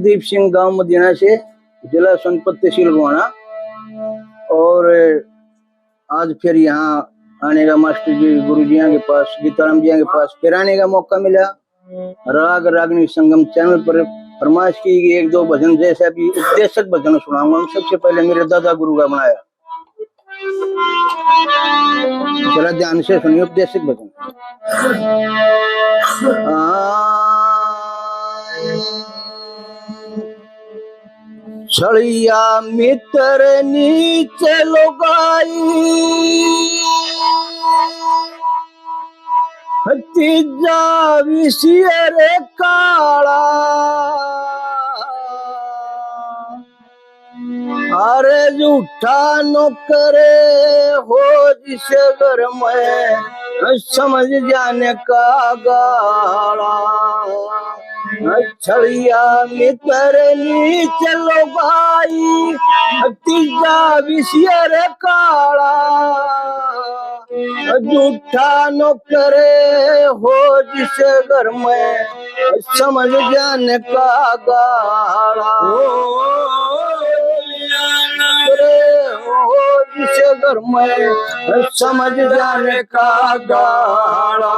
कुलदीप सिंह, गांव मदीना से, जिला सोनपत, तहसील गोहाना। और आज फिर यहाँ आने का मास्टर जी, गुरु जी के पास, गीताराम जी के पास फिर आने का मौका मिला। राग रागनी संगम चैनल पर फरमाइश की एक दो भजन, जैसे अभी उपदेशक भजन सुनाऊंगा। सबसे पहले मेरे दादा गुरु का बनाया, जरा ध्यान से सुनिए उपदेशक भजन। छड़िया मित्र नीचे लोगाई, तीजा विषय रे काला, अरे झूठा नौकरे हो जिस घर में समझ जाने का गाला। छड़िया मित्र नीचे लोगाई, तीजा विषय रे काला, झूठा नौकरे हो जिस घर में समझ जाने का गाला। हो जिस घर में समझ जाने का गाला।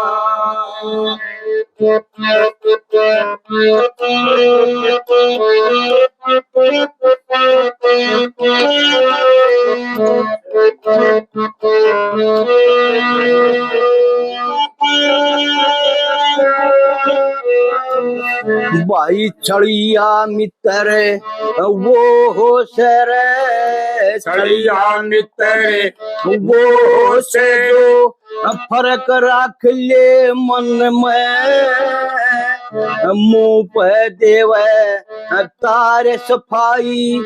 भाई छड़िया मित्र वो हो सर, छड़िया मित्र वो से जो फर्क रख ले मन में, मुंह पे देवे तारे सफाई,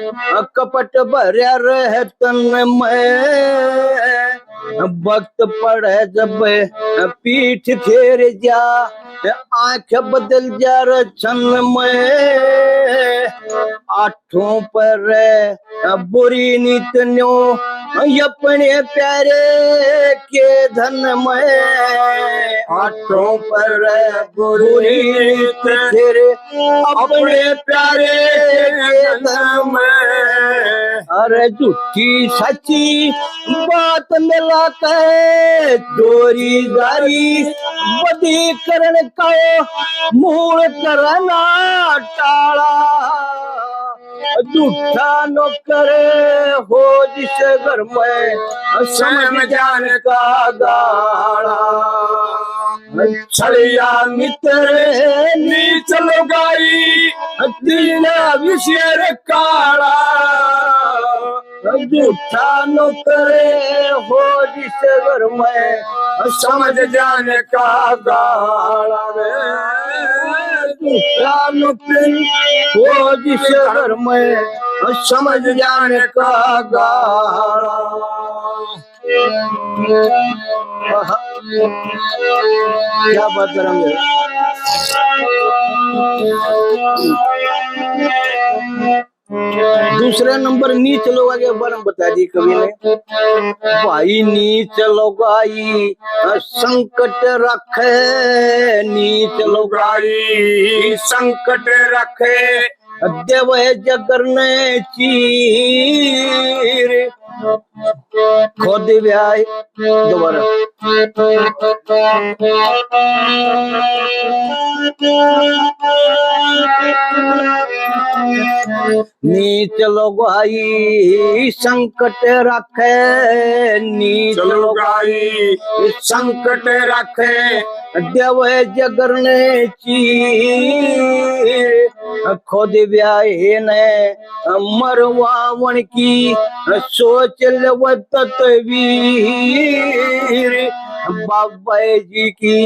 कपट भरया रह तन में। वक्त पड़े जब पीठ फेर जा, आंख बदल जा रचन में। आठों पर बुरी नीत न्यो, अपने प्यारे के धन में। आठों पर बुरी नीत तेरे अपने प्यारे के धन में। अरे झूठी सच्ची बात मिला के चोरी जारी, बदी करने का मूल करना टाला। झूठा नौकरे हो जिस घर में समझ जाने का गाला। छड़िया मित्र नीच लोगाई, तीना विषय काला। झूठा नौकरे हो जिस घर में समझ जाने का गाला। झूठा नौकरी हो जिस घर में समझ जाने का गाला। क्या बात करेंगे। दूसरा नंबर नीच लोगा के बारे में बता दी कवि ने। भाई नीच लोगाई संकट रखे, नीच लोगाई संकट रखे, देव जगर ने चीर। खुद व्याय दोबारा। नीच लोगाई संकट रखे, नीच लोगाई संकट रखे, देव जगर ने चीर। खुद व्याय ने मरवावन की सोच लव तत्वीर। बाबा जी की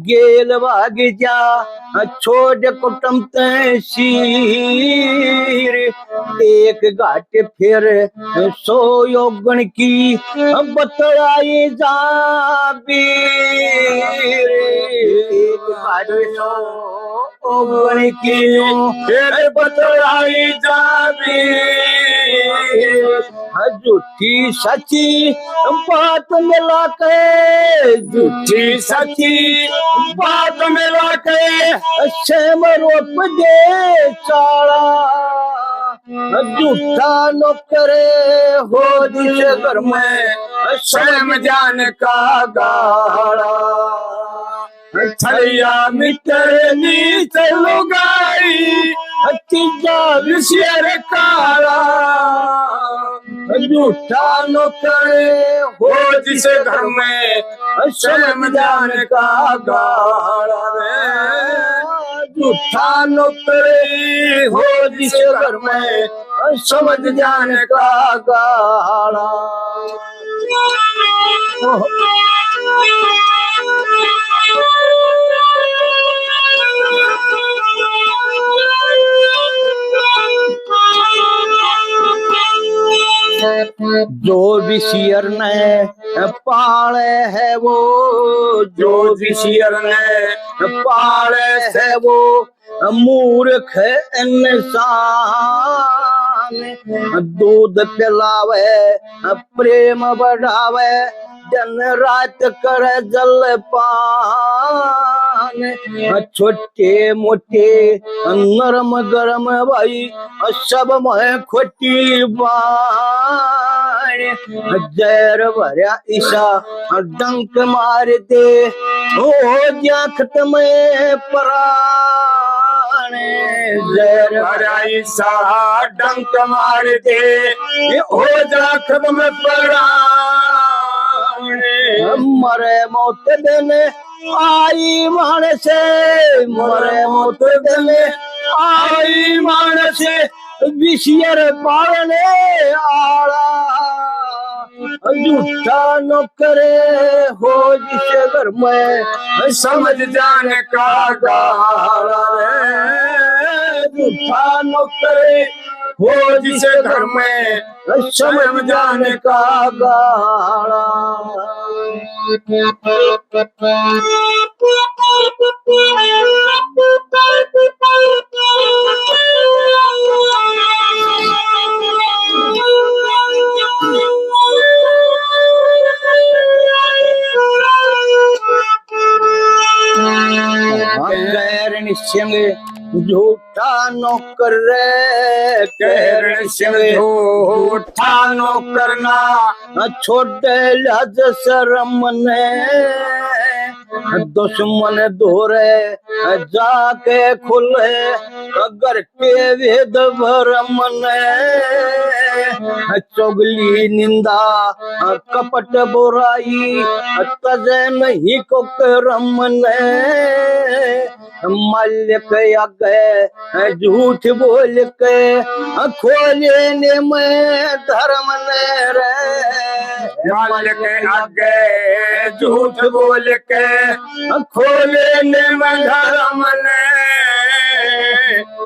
गेल भाग जा छोड़ कुटुम तहसीर। एक घाट फिर सो योगन की बतलाई जा बीर। एक घाट योगन की फिर बतलाई जा बीर। झूठी सच्ची बात मिला के, झूठी सच्ची बात मिला के सेम रोप दे चाड़ा, झूठा नौकरे हो जिस घर में स्वयं जान का गाड़ा, छड़िया मित्र नीच लुगाई तीजा विषय काला, झूठा नौकरे हो जिस घर में स्वयं जान का गाड़ा रे, झूठा नौकरे हो जिस घर में समझ जान का गाड़ा। जो भी सियर ने पाले है वो, जो विषयर ने पाले है वो मूर्ख इंसान, दूध पिलावे प्रेम बढ़ावे दिन रात करे जल पान, छोटे मोटे नरम गरम भाई सब में खोटी बाण, जहर भरा ईसा डंक मार दे हो जा खत्म प्राण, जहर भरा ईसा डंक मार दे हो जा खत्म प्राण, मरे मौत दिन आई मानसे, मरे मौत दिन आई मानसे विषयर पालने आला, झूठा नौकरे हो जिस घर में समझ जान का गाड़ा रे, झूठा नौकरे हो जिस घर में समझ जान का गाड़ा। गैर निश्चय झूठा नौकर रे, कहर सिंह झूठा नौकरना छोटे लाज शर्म ने दुश्मन धोरे जाके खुले अगर के वेद भरम ने, चुगली निंदा कपट बुराई तजे नहीं को करम ने, मालिक आगे झूठ बोल के खोले ने में धर्म ने रे, मालिक आगे झूठ बोल के खोले ने में धर्म ने,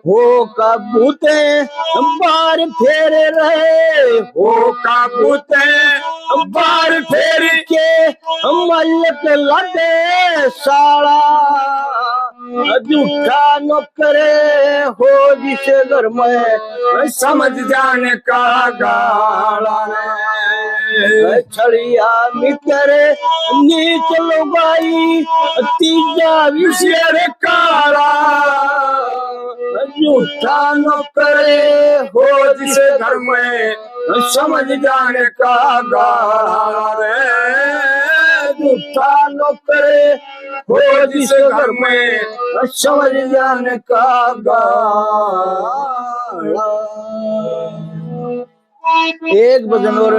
हो काबूते बार फेर रहे, हो काबूते बार फेर के मालिक लगे साला, झूठा नौकरे हो जिस घर में समझ जाने का गाड़ा रे, छड़िया मित्र नीच लुगाई तीजा विषय काला, झूठा नौकरे हो जिस घर में समझ जाने का गाड़ा रे, झूठा नौकरे हो जिस घर में समझ जाने का गाड़ा। एक भजन और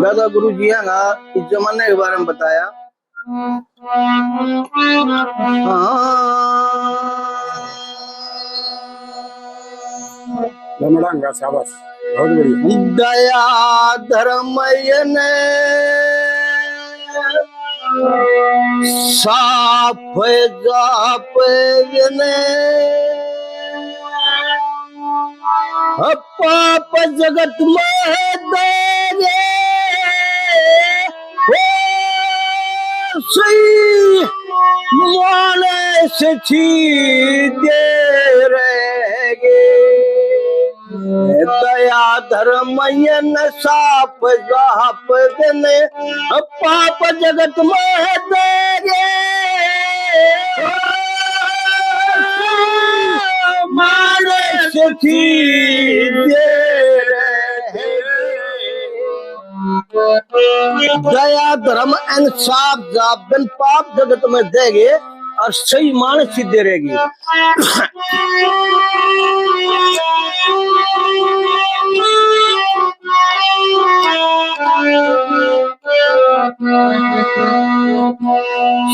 दादा गुरु जी ने इस जमाने के बारे में बताया। लमड़ांगा शाबाश, बहुत बढ़िया। दया धर्मय ने साफ जाप ने पाप जगत में दे सही माने से छी दे रहेगे दया धर्मयन साप जाप देने पाप जगत में देगे मानस थी दया धर्म इंसाफ जाप दिन पाप जगत में देगे और सही मानस सिद्धि रहेगी।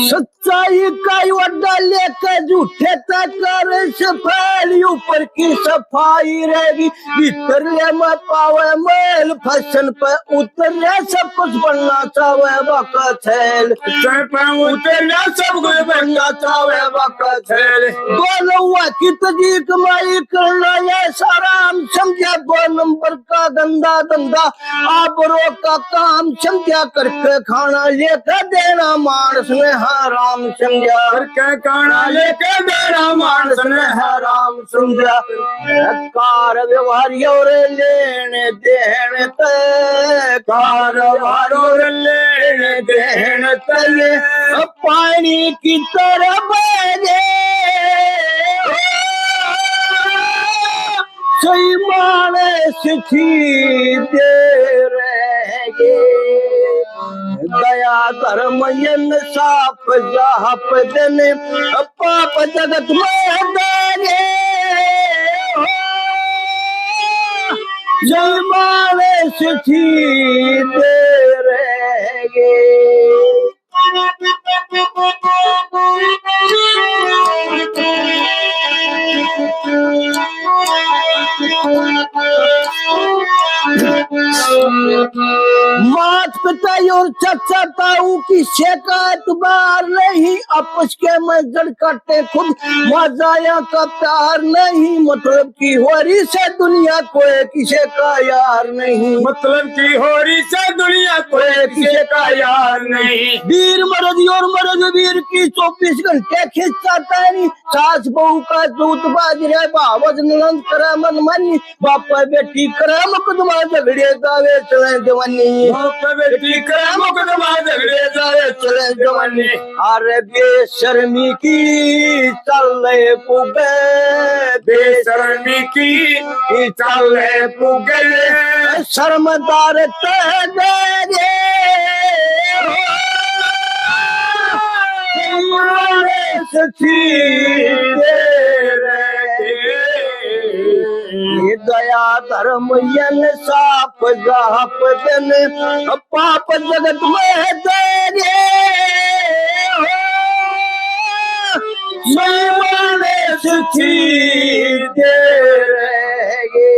सच्चाई का वड्डा लेकर झूठे कर सफाई ऊपर की सफाई रहेगी भीतर ले में पावे मेल फसन पे उतरे सब कुछ बनना चाहे बाका छैल उतरना सब कुछ बनना चाहे बाका छैल बोलुआ की तजी कमाई करना ये सारा हम समझा 2 नंबर का गंदा धंधा आबरो का काम समझा करके खाना लेकर देना मानस ने हराम समझा करके खाना लेकर देना मानस ने हराम समझा कार व्यवहार और लेने देने ते कारोबार और लेने देने तले पानी की तरह बहे सही मानस थी दे रहेगे दया धर्मयन साप जाप देने पाप जगत में देगे जय मानस थी दे रहेगे। मात पिता और चाचा ताऊ की शिकायत बार नहीं आपस के में जड़ काटे खुद मजाया का प्यार नहीं मतलब की होरी से दुनिया कोई किसी का यार नहीं मतलब की होरी से दुनिया कोई किसी का यार नहीं वीर मरद और मरद वीर की 24 घंटे खिंचाता नहीं सास बहू का दूत बाज रहे बावज नंद करे मन मानी बाप बेटी करे मुकदमा झगड़े दावे चले जवानी बाप बेटी करे मुकदमा झगड़े दावे चले जवानी अरे बेशर्मी की चले पुगे बेशर्मी की चले पुगे शर्मदार तेरे दया धर्मयन साप जाप देने पाप जगत में देगे मानस थी दे रहेगे।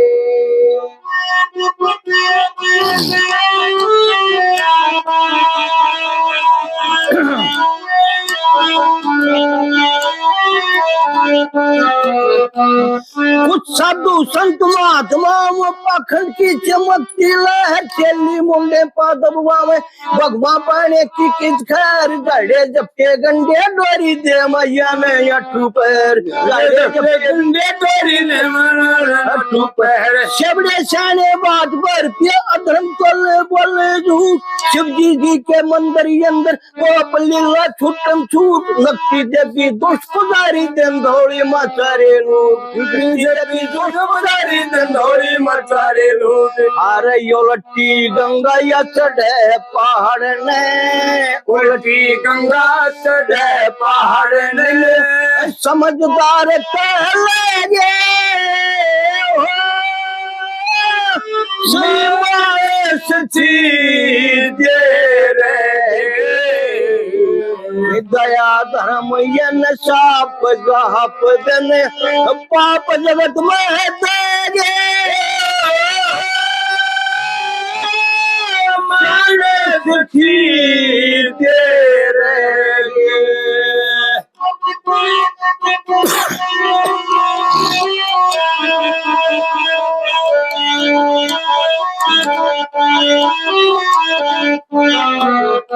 कुछ साधु संत महात्मा पाखंड की चमकती लहर चली मुंडे पादबुआ में भगवा पाने की किच खैर गड़े जपके गंडे डोरी दे मैया में अठू पैर गंडे डोरी ने अठू पैर शबड़े शाने बात पर पे अधर्म तोले बोले झूठ शिव जी के मंदिर अंदर वो लीला छूटम छूट नक्की देवी दोष पुजारी दिन धोड़ी माचारे लोग धोड़ी मचारे लोग अरे यो लट्टी गंगा या चढ़े पहाड़ ने उल्टी गंगा चढ़े पहाड़ ने समझदार कहलेंगे सच्ची दे रे दया धर्मयन साप जाप देने पाप जगत में देगे मानस थी दे रहेगे।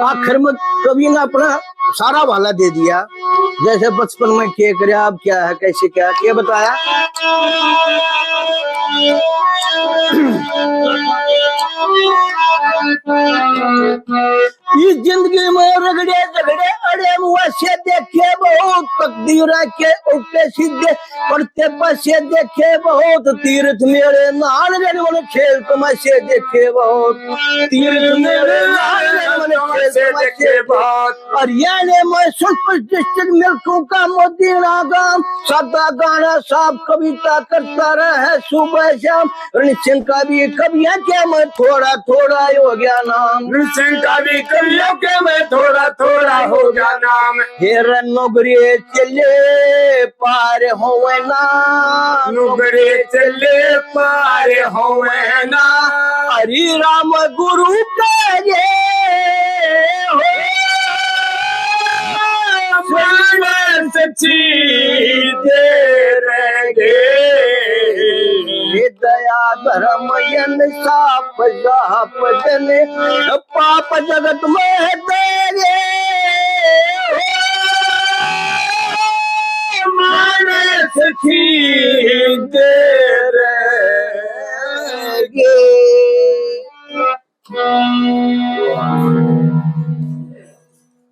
आखिर में कभी ना अपना सारा वाला दे दिया जैसे बचपन में क्या करे अब क्या है कैसे क्या बताया इस जिंदगी में रगड़े झगड़े अड़े मुआसे देखे बहुत, तकदीरा के उल्टे सीधे पड़ते पासे देखे बहुत, तीर्थ मेरे नाल मन खेल तमाशे देखे बहुत, तीर्थ मेरे नाल मन खेल तमाशे बहुत। हरियाणा में सोनपुर डिस्ट्रिक्ट मिल्कों का मोदीना गांव, सादा गाना साफ कविता करता रहे सुबह शाम, रण सिंह का भी कवियां क्या मैं थोड़ा थोड़ा हो गया नाम, रण सिंह का भी कवियों के मैं थोड़ा थोड़ा हो गया नाम। हेरा नौकरी चले पार होवे ना, नौकरी चले पार होवे ना, हरि राम गुरु करे हो मन सच्ची तेरे गे, दया धर्म यन साप जाप जन, पाप जगत में तेरे मन सच्ची तेरे गे।